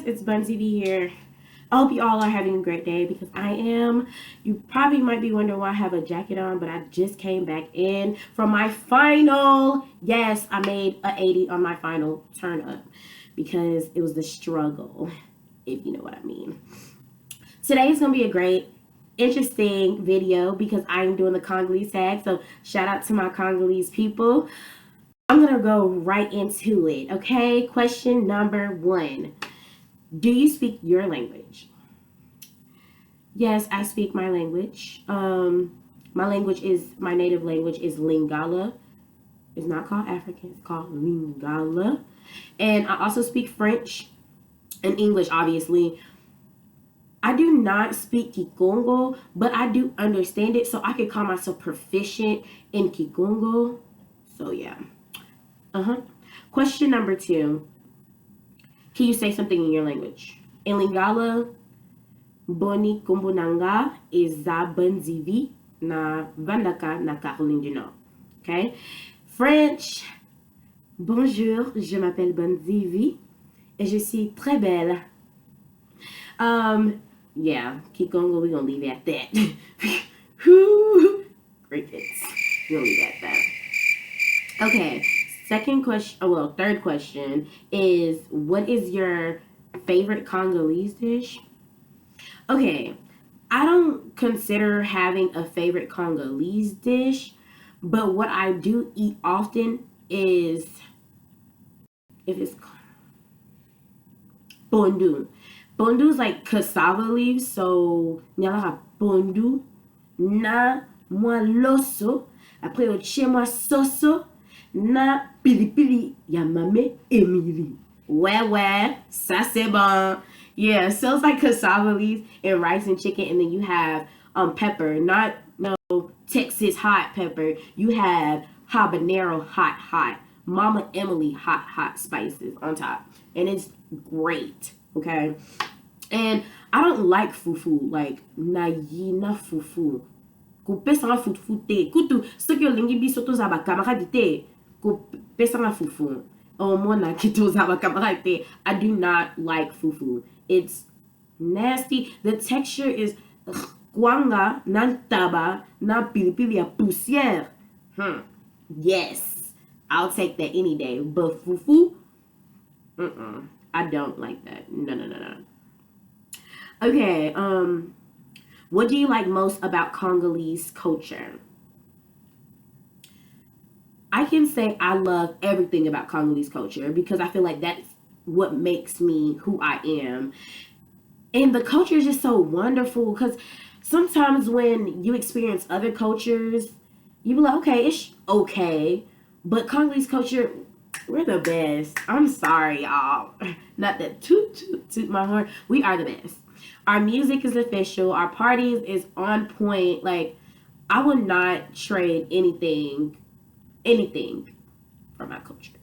it's Bunsy V here. I hope you all are having a great day because I am. You probably might be wondering why I have a jacket on, but I just came back in from my final. Yes, I made a 80 on my final turn up because it was the struggle, if you know what I mean. Today is going to be a great, interesting video because I'm doing the Congolese tag. So shout out to my Congolese people. I'm going to go right into it, okay? Question number 1. Do you speak your language? Yes, I speak my language. My native language is Lingala. It's not called African, it's called Lingala. And I also speak French and English, obviously. I do not speak Kikongo, but I do understand it, so I could call myself proficient in Kikongo. So yeah. Question number 2. Can you say something in your language? In Lingala, boni kumbunanga eza banzivi na vandaka na Caroline du Nord. Okay? French, bonjour, je m'appelle Banzivi et je suis très belle. Yeah, Kikongo, we're gonna leave it at that. Great bits. We're gonna leave it at that. Okay. Third question is, what is your favorite Congolese dish? Okay, I don't consider having a favorite Congolese dish, but what I do eat often is, if it's pondu. Pondu is like cassava leaves, so nyala pondu, na moaloso, après oche moi soso, na pilipili ya mame Emily. Ouais, ça c'est bon. Yeah, so it's like cassava leaves and rice and chicken, and then you have pepper, not no Texas hot pepper. You have habanero hot, Mama Emily hot spices on top, and it's great. Okay, and I don't like fufu, like na fufu. Kupesa na fufu te, kutu sokyo lingi bisoto zaba camarade te. Kupesa na fufu. Mwana kito zaba camarade te. I do not like fufu. It's nasty. The texture is kwanga nan taba na pilipili ya poussière. Yes, I'll take that any day. But fufu, I don't like that. No. Okay, what do you like most about Congolese culture? I can say I love everything about Congolese culture because I feel like that's what makes me who I am. And the culture is just so wonderful because sometimes when you experience other cultures, you be like, okay, it's okay. But Congolese culture, we're the best. I'm sorry, y'all. Not that toot my horn. We are the best. Our music is official. Our parties is on point. Like, I would not trade anything for my culture.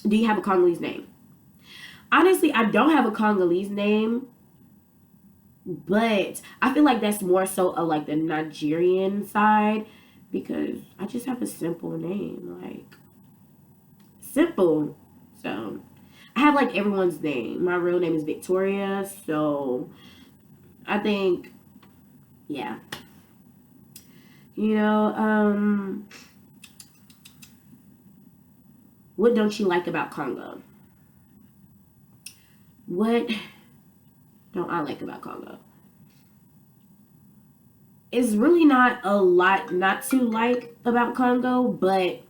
Do you have a Congolese name? Honestly, I don't have a Congolese name, but I feel like that's more so like the Nigerian side because I just have a simple name, like simple. So I have like everyone's name. My real name is Victoria, so I think, yeah. You know, what don't you like about Congo? What don't I like about Congo? It's really not a lot not to like about Congo, but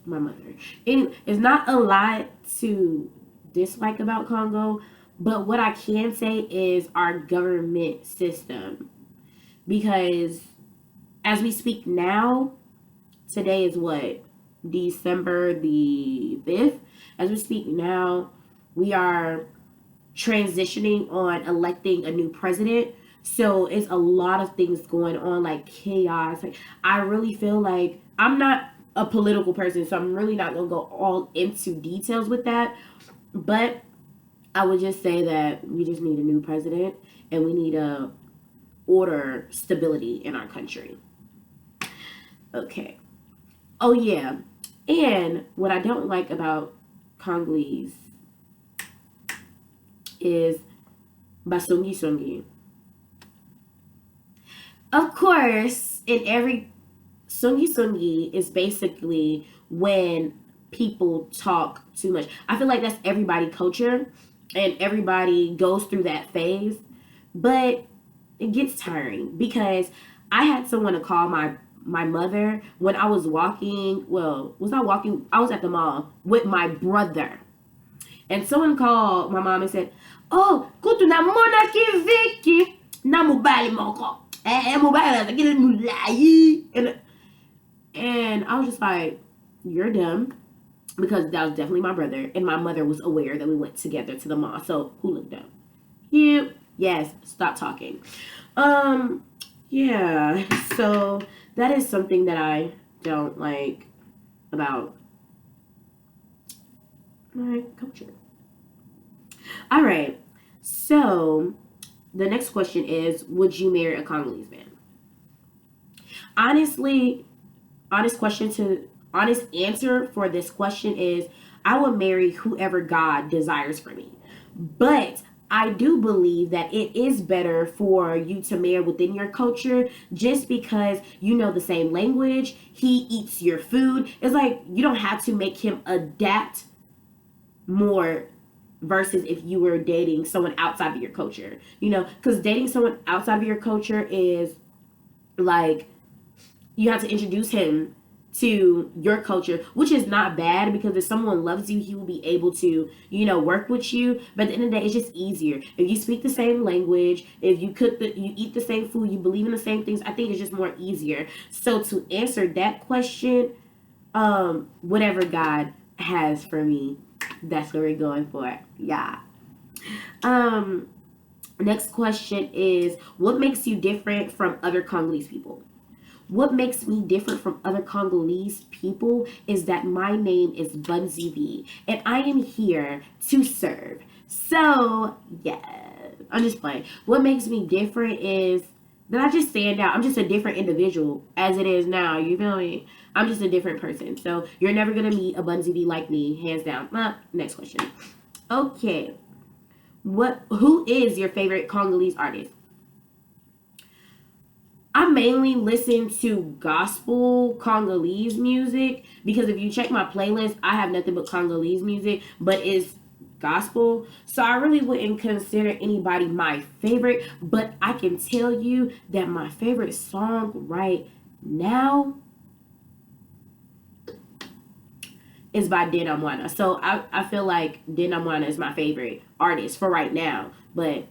my mother. Anyway, it's not a lot to dislike about Congo, but what I can say is our government system. Because as we speak now, today is what? December the 5th. As we speak now, we are transitioning on electing a new president. So it's a lot of things going on, like chaos. Like, I really feel like I'm not a political person, so I'm really not going to go all into details with that. But I would just say that we just need a new president and we need to order stability in our country. Okay. Oh, yeah. And what I don't like about Congolese is basongi songi. Of course, in every songi songi is basically when people talk too much. I feel like that's everybody culture and everybody goes through that phase, but it gets tiring because I had someone to call my mother when I was walking. Well, was I walking? I was at the mall with my brother, and someone called my mom and said, "Oh, kutu na mona kiviki na mobile moko. Mobile get mulai." And I was just like, "You're dumb." Because that was definitely my brother, and my mother was aware that we went together to the mall. So who looked dumb? You. Yes, stop talking. Yeah. So that is something that I don't like about my culture. All right. So the next question is, would you marry a Congolese man? Honestly, honest answer for this question is I would marry whoever God desires for me. But I do believe that it is better for you to marry within your culture just because you know the same language, he eats your food. It's like you don't have to make him adapt more versus if you were dating someone outside of your culture. You know, because dating someone outside of your culture is like you have to introduce him to your culture, which is not bad because if someone loves you, he will be able to, you know, work with you. But at the end of the day, it's just easier. If you speak the same language, if you you eat the same food, you believe in the same things, I think it's just more easier. So to answer that question, whatever God has for me, that's what we're going for. Yeah. Next question is, what makes you different from other Congolese people? What makes me different from other Congolese people is that my name is Bunzivi and I am here to serve. So, yeah, I'm just playing. What makes me different is that I just stand out. I'm just a different individual as it is now. You feel me? I'm just a different person. So, you're never going to meet a Bunzivi like me, hands down. Next question. Okay. Who is your favorite Congolese artist? I mainly listen to gospel Congolese music because if you check my playlist, I have nothing but Congolese music, but it's gospel. So I really wouldn't consider anybody my favorite, but I can tell you that my favorite song right now is by Dena Mwana. So I feel like Dena Mwana is my favorite artist for right now, but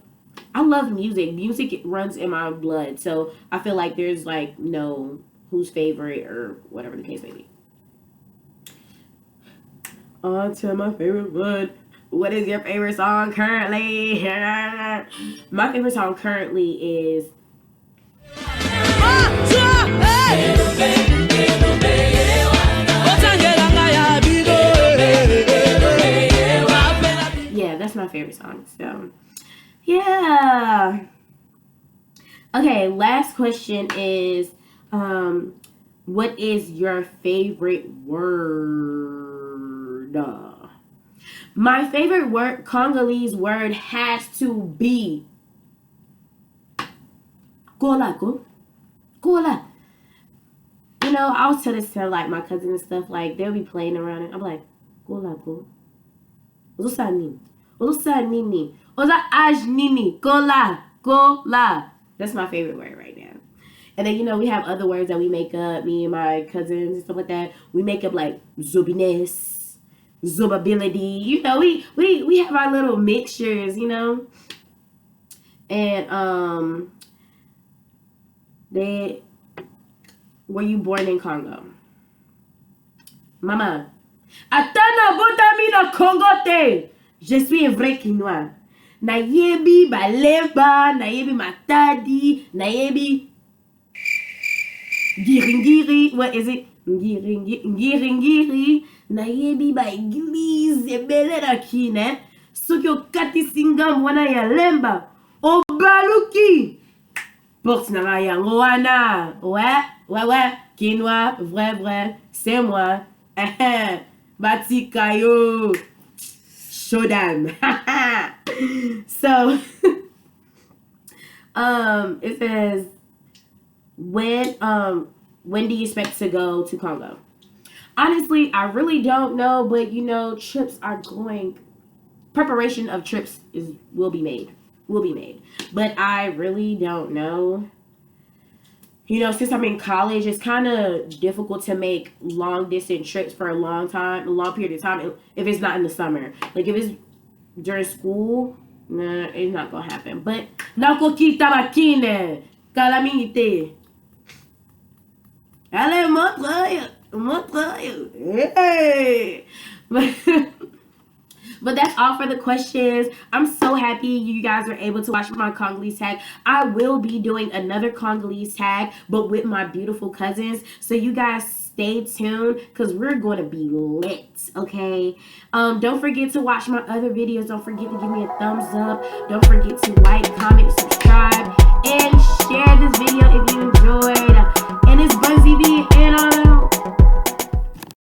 I love music. Music runs in my blood. So I feel like there's like no who's favorite or whatever the case may be. On to my favorite one. What is your favorite song currently? My favorite song currently is yeah, that's my favorite song. So yeah. Okay, last question is what is your favorite word? My favorite word, Congolese word, has to be gola go. Gola. You know, I was telling this to like my cousins and stuff, like they'll be playing around it. I'm like, gola go. Oza nini? Oza nini? Oza aj nini? Gola. Gola. That's my favorite word right now. And then, you know, we have other words that we make up, me and my cousins and stuff like that. We make up like zobiness, zobability. You know, we have our little mixtures, you know. And were you born in Congo? Mama. Atana botami na Congote. Je suis un vrai Quinois. Nayebi baleba, nayebi matadi, nayebi giringiri. What is it? Giringiri. Nayebi ba église bele na kine. Sokyo kati singa mwana ya lemba. Obaluki. Porte na yango wana. Ouais. Quinois, vrai, c'est moi. Batikayo. Show them. So, it says, when do you expect to go to Congo? Honestly, I really don't know, but you know, trips are going. Preparation of trips will be made. But I really don't know. You know, since I'm in college, it's kind of difficult to make long distance trips for a long period of time. If it's not in the summer, like if it's during school, nah, it's not gonna happen. But nakokita makine, calamite. Allez, montre. Hey. But that's all for the questions. I'm so happy you guys are able to watch my Congolese tag. I will be doing another Congolese tag, but with my beautiful cousins. So you guys stay tuned because we're going to be lit, okay? Don't forget to watch my other videos. Don't forget to give me a thumbs up. Don't forget to like, comment, subscribe.